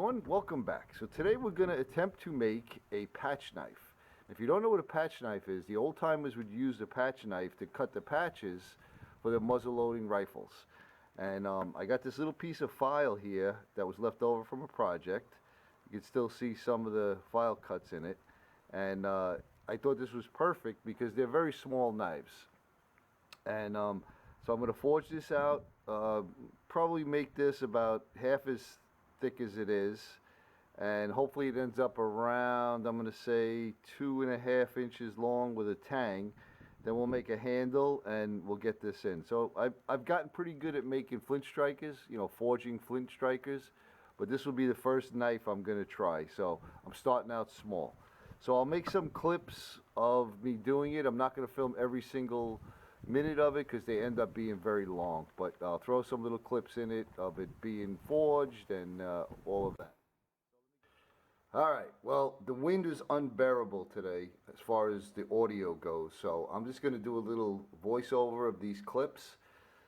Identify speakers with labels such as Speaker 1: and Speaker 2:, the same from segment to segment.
Speaker 1: everyone, welcome back. So today we're going to attempt to make a patch knife. If you don't know what a patch knife is, the old timers would use the patch knife to cut the patches for their muzzle loading rifles. And I got this little piece of file here that was left over from a project. You can still see some of the file cuts in it. And I thought this was perfect because they're very small knives. And so I'm going to forge this out, probably make this about half as thick as it is, and hopefully it ends up around, I'm going to say 2.5 inches long with a tang. Then we'll make a handle and we'll get this in. So I've gotten pretty good at making flint strikers, you know, forging flint strikers, but this will be the first knife I'm going to try. So I'm starting out small. So I'll make some clips of me doing it. I'm not going to film every single minute of it because they end up being very long, but I'll throw some little clips in it of it being forged and all of that. Alright, well, the wind is unbearable today as far as the audio goes, so I'm just going to do a little voiceover of these clips.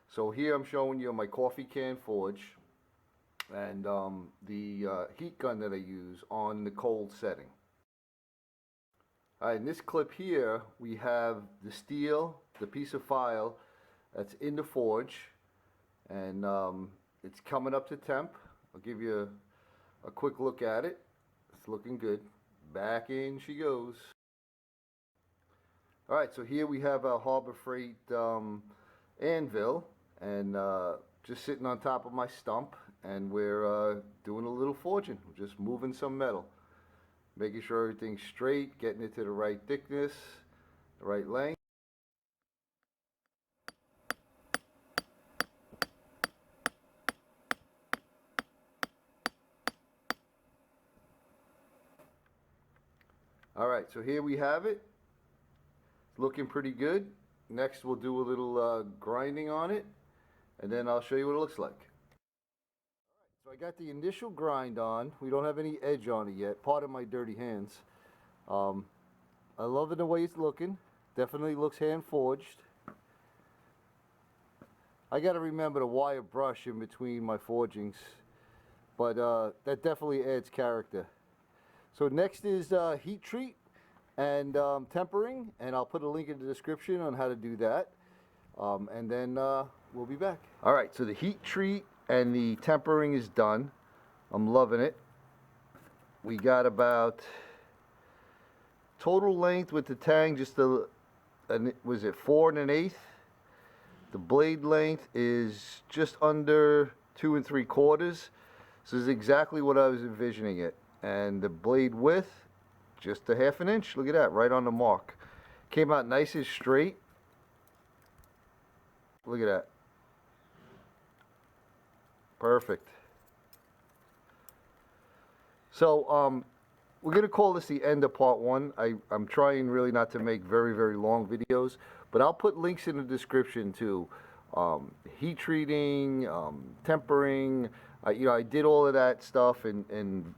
Speaker 1: So here I'm showing you my coffee can forge and the heat gun that I use on the cold setting. Alright, in this clip here we have the steel, the piece of file that's in the forge, and it's coming up to temp. I'll give you a quick look at it. It's looking good. Back in she goes. Alright, so here we have a Harbor Freight anvil, and just sitting on top of my stump, and we're doing a little forging. We're just moving some metal, making sure everything's straight, getting it to the right thickness, the right length. Alright, so here we have it. It's looking pretty good. Next we'll do a little grinding on it, and then I'll show you what it looks like. Alright, so I got the initial grind on. We don't have any edge on it yet. Pardon my dirty hands. I love it the way it's looking. Definitely looks hand forged. I got to remember to wire brush in between my forgings, but that definitely adds character. So next is heat treat and tempering, and I'll put a link in the description on how to do that, and then we'll be back. Alright, so the heat treat and the tempering is done. I'm loving it. We got about total length with the tang, just was it 4 1/8? The blade length is just under 2 3/4. So this is exactly what I was envisioning it. And the blade width, just a 1/2 inch. Look at that, right on the mark. Came out nice and straight. Look at that. Perfect. So we're going to call this the end of part 1. I'm trying really not to make very, very long videos, but I'll put links in the description to heat treating, tempering. You know, I did all of that stuff and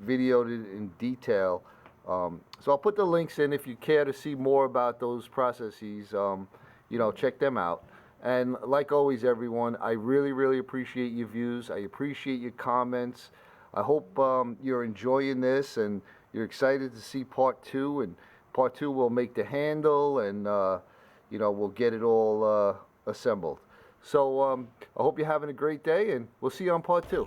Speaker 1: videoed it in detail. So I'll put the links in if you care to see more about those processes. You know, check them out. And like always, everyone, I really, really appreciate your views. I appreciate your comments. I hope you're enjoying this and you're excited to see part 2. And part 2 will make the handle, and you know, we'll get it all assembled. So I hope you're having a great day, and we'll see you on part 2.